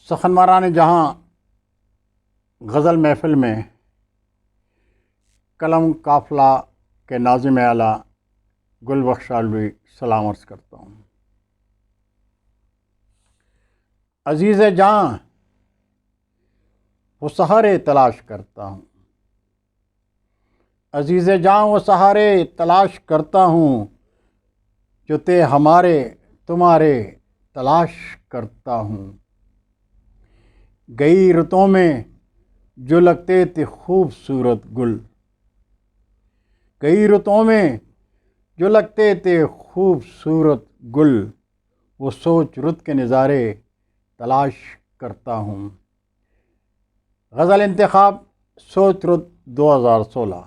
سخنواران جہاں غزل محفل میں قلم قافلہ کے ناظم اعلیٰ گل بخش آلوی سلام عرض کرتا ہوں۔ عزیز جاں وہ سہارے تلاش کرتا ہوں، عزیز جاں وہ سہارے تلاش کرتا ہوں، جو تھے ہمارے تمہارے تلاش کرتا ہوں۔ گئی رتوں میں جو لگتے تھے خوبصورت گل، گئی رتوں میں جو لگتے تھے خوبصورت گل، وہ سوچ رت کے نظارے تلاش کرتا ہوں۔ غزل انتخاب سوچ رت 2016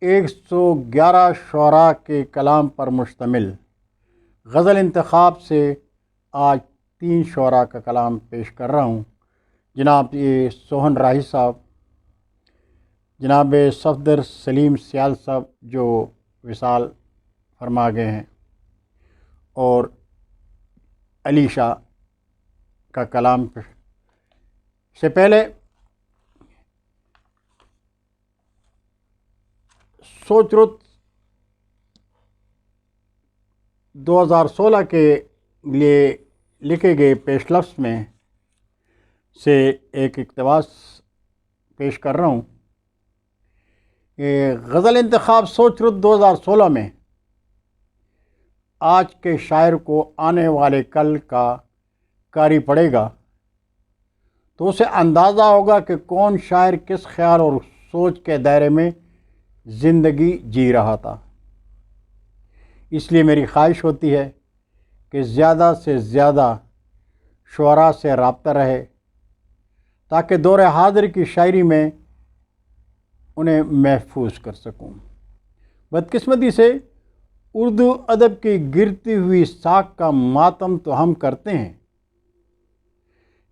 111 شعراء کے کلام پر مشتمل غزل انتخاب سے آج 3 شعراء کا کلام پیش کر رہا ہوں۔ جناب یہ سوہن راہی صاحب، جناب صفدر سلیم سیال صاحب جو وصال فرما گئے ہیں، اور علی شاہ کا کلام سے پہلے سوچ رت 2016 کے لیے لکھے گئے پیش لفظ میں سے ایک اقتباس پیش کر رہا ہوں۔ غزل انتخاب سوچ رت 2016 میں آج کے شاعر کو آنے والے کل کا قاری پڑے گا تو اسے اندازہ ہوگا کہ کون شاعر کس خیال اور سوچ کے دائرے میں زندگی جی رہا تھا۔ اس لیے میری خواہش ہوتی ہے کہ زیادہ سے زیادہ شعراء سے رابطہ رہے تاکہ دور حاضر کی شاعری میں انہیں محفوظ کر سکوں۔ بدقسمتی سے اردو ادب کی گرتی ہوئی ساکھ کا ماتم تو ہم کرتے ہیں،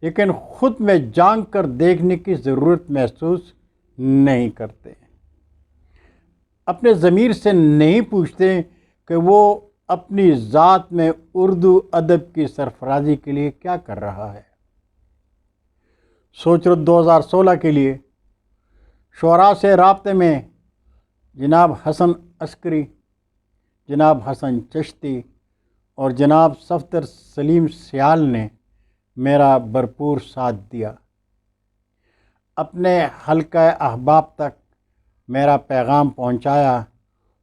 لیکن خود میں جھانک کر دیکھنے کی ضرورت محسوس نہیں کرتے، اپنے ضمیر سے نہیں پوچھتے کہ وہ اپنی ذات میں اردو ادب کی سرفرازی کے لیے کیا کر رہا ہے۔ سوچ رت 2016 کے لیے شعراء سے رابطے میں جناب حسن عسکری، جناب حسن چشتی اور جناب صفدر سلیم سیال نے میرا بھرپور ساتھ دیا، اپنے حلقہ احباب تک میرا پیغام پہنچایا۔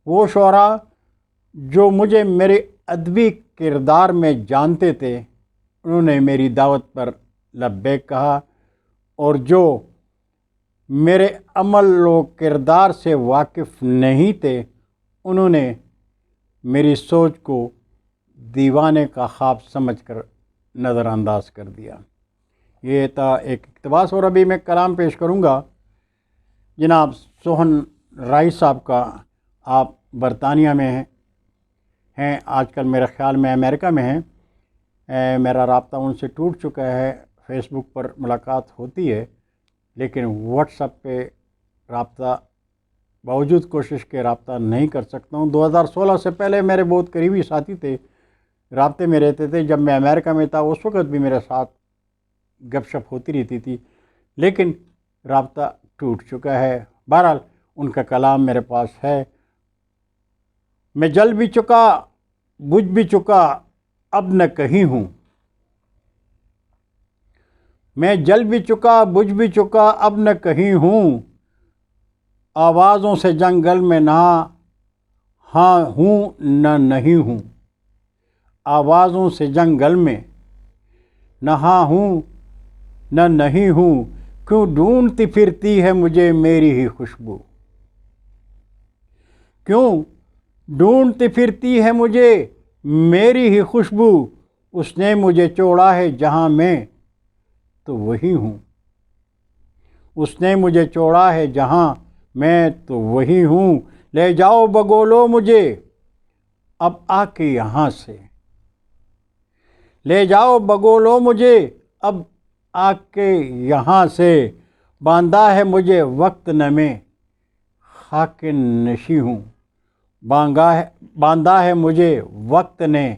وہ شعراء جو مجھے میرے ادبی کردار میں جانتے تھے، انہوں نے میری دعوت پر لبیک کہا، اور جو میرے عمل و کردار سے واقف نہیں تھے، انہوں نے میری سوچ کو دیوانے کا خواب سمجھ کر نظر انداز کر دیا۔ یہ تھا ایک اقتباس، اور ابھی میں کلام پیش کروں گا جناب سوہن راہی صاحب کا۔ آپ برطانیہ میں ہیں، آج کل میرے خیال میں امریکہ میں ہیں۔ میرا رابطہ ان سے ٹوٹ چکا ہے، فیس بک پر ملاقات ہوتی ہے، لیکن واٹس ایپ پہ رابطہ باوجود کوشش کے رابطہ نہیں کر سکتا ہوں۔ 2016 سے پہلے میرے بہت قریبی ساتھی تھے، رابطے میں رہتے تھے۔ جب میں امریکہ میں تھا اس وقت بھی میرے ساتھ گپ شپ ہوتی رہتی تھی، لیکن رابطہ ٹوٹ چکا ہے۔ بہرحال ان کا کلام میرے پاس ہے۔ میں جل بھی چکا بجھ بھی چکا اب نہ کہیں ہوں، میں جل بھی چکا بجھ بھی چکا اب نہ کہیں ہوں، آوازوں سے جنگل میں نہ ہاں ہوں نہ نہیں ہوں، آوازوں سے جنگل میں نہ ہاں ہوں نہ نہیں ہوں، کیوں ڈھونڈتی پھرتی ہے مجھے میری ہی خوشبو، کیوں ڈھونڈتی پھرتی ہے مجھے میری ہی خوشبو، اس نے مجھے چھوڑا ہے جہاں میں تو وہی ہوں، اس نے مجھے چھوڑا ہے جہاں میں تو وہی ہوں، لے جاؤ بگولو مجھے اب آ کے یہاں سے، لے جاؤ بگولو مجھے اب آ کے یہاں سے، باندھا ہے مجھے وقت نے میں خاک نشیں ہوں، باندھا ہے مجھے وقت نے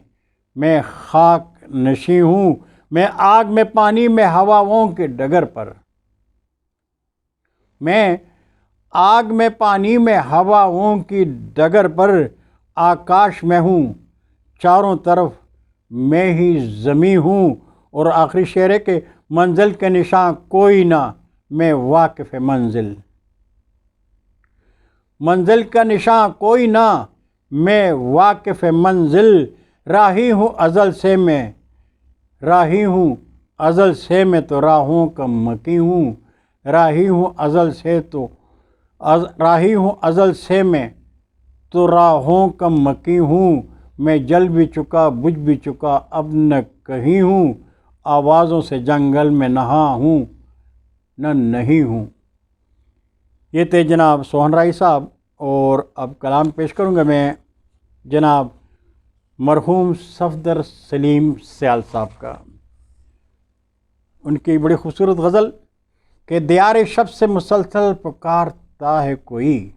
میں خاک نشیں ہوں، میں آگ میں پانی میں ہواؤں کے ڈگر پر، میں آگ میں پانی میں ہواؤں کی ڈگر پر، آکاش میں ہوں چاروں طرف میں ہی زمیں ہوں، اور آخری شعر ہے کہ منزل کے نشاں کوئی نہ، میں واقف منزل، منزل کا نشاں کوئی نہ، میں واقف منزل، راہی ہوں ازل سے میں، راہی ہوں ازل سے میں تو راہوں کا مکی ہوں، راہی ہوں ازل سے تو راہی ہوں ازل سے میں تو راہوں کا مکی ہوں، میں جل بھی چکا بجھ بھی چکا اب نہ کہیں ہوں، آوازوں سے جنگل میں نہا ہوں نہ نہیں ہوں۔ یہ تھے جناب سوہن رائی صاحب، اور اب کلام پیش کروں گا میں جناب مرحوم صفدر سلیم سیال صاحب کا۔ ان کی بڑی خوبصورت غزل کہ دیار شب سے مسلسل پکارتا ہے کوئی،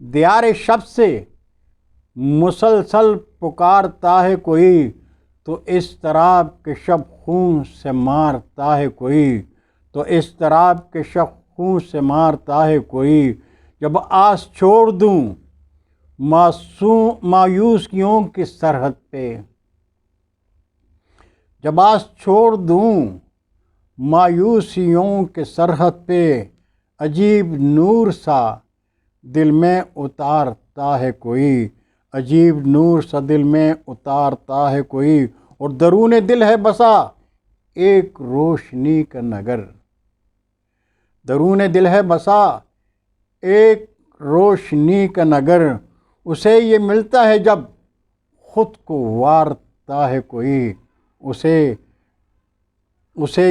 دیار شب سے مسلسل پکارتا ہے کوئی، تو اضطراب کے شب خون سے مارتا ہے کوئی، تو اضطراب کے شب خون سے مارتا ہے کوئی، جب آس چھوڑ دوں مایوسیوں کی سرحد پہ، جب آس چھوڑ دوں مایوسیوں کے سرحد پہ، عجیب نور سا دل میں اتارتا ہے کوئی، عجیب نور سا دل میں اتارتا ہے کوئی، اور درون دل ہے بسا ایک روشنی کا نگر، درون دل ہے بسا ایک روشنی کا نگر، اسے یہ ملتا ہے جب خود کو وارتا ہے کوئی، اسے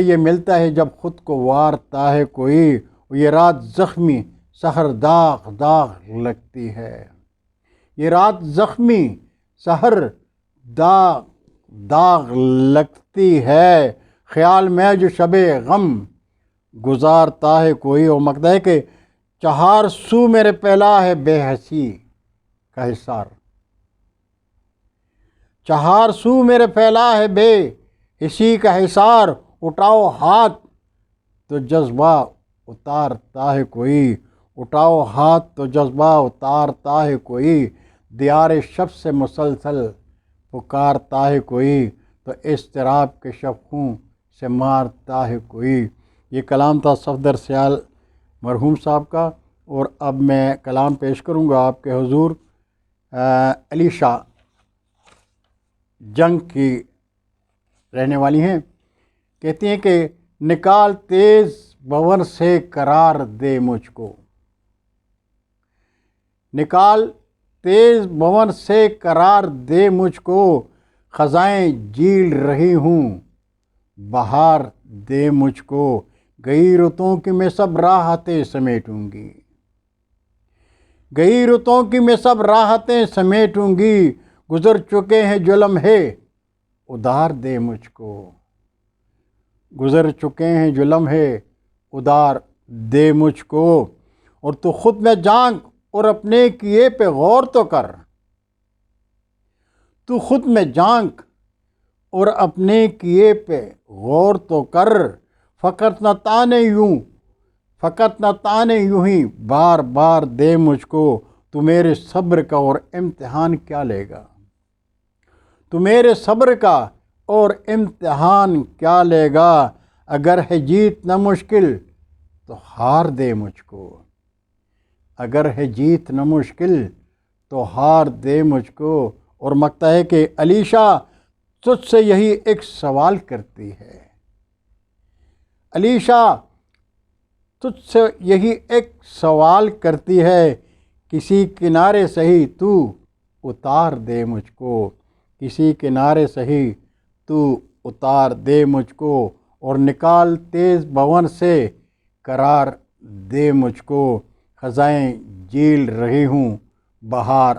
یہ ملتا ہے جب خود کو وارتا ہے کوئی، یہ رات زخمی سحر داغ داغ لگتی ہے، یہ رات زخمی سحر داغ داغ لگتی ہے، خیال میں جو شب غم گزارتا ہے کوئی، اور مقدہ ہے کہ چہار سو میرے پھیلا ہے بے حسی کا حصار، چہار سو میرے پھیلا ہے بے حسی کا حصار، اٹھاؤ ہاتھ تو جذبہ اتارتا ہے کوئی، اٹھاؤ ہاتھ تو جذبہ اتارتا ہے کوئی، دیار شب سے مسلسل پکارتا ہے کوئی، تو اضطراب کے شب خون سے مارتا ہے کوئی۔ یہ کلام تھا صفدر سیال مرحوم صاحب کا، اور اب میں کلام پیش کروں گا آپ کے حضور علیشہ جنگ کی رہنے والی ہیں۔ کہتی ہیں کہ نکال تیز بھنور سے قرار دے مجھ کو، نکال تیز بھنور سے قرار دے مجھ کو، خزائیں جھیل رہی ہوں بہار دے مجھ کو، گئی رتوں کی میں سب راحتیں سمیٹوں گی، گئی رتوں کی میں سب راحتیں سمیٹوں گی، گزر چکے ہیں جو لمحے ادھار دے مجھ کو، گزر چکے ہیں جو لمحے ادھار دے مجھ کو، اور تو خود میں جانگ اور اپنے کیے پہ غور تو کر، تو خود میں جانگ اور اپنے کیے پہ غور تو کر، فقط نہ تانے یوں، فقط نہ تانے یوں ہی بار بار دے مجھ کو، تو میرے صبر کا اور امتحان کیا لے گا، تو میرے صبر کا اور امتحان کیا لے گا، اگر ہے جیت نہ مشکل تو ہار دے مجھ کو، اگر ہے جیت نہ مشکل تو ہار دے مجھ کو، اور مقطع ہے کہ علیشہ تجھ سے یہی ایک سوال کرتی ہے، علیشہ تجھ سے یہی ایک سوال کرتی ہے، کسی کنارے سہی تو اتار دے مجھ کو، کسی کنارے سہی تو اتار دے مجھ کو، اور نکال تیز بھنور سے قرار دے مجھ کو، خزائیں جھیل رہی ہوں بہار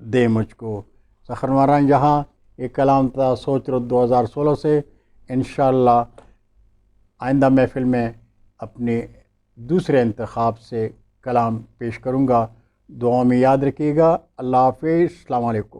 دے مجھ کو۔ سخن مہراج جہاں یہ کلام تھا سوچ رت 2016 سے۔ انشاءاللہ آئندہ محفل میں اپنے دوسرے انتخاب سے کلام پیش کروں گا۔ دعاؤں میں یاد رکھیے گا۔ اللہ حافظ۔ السلام علیکم۔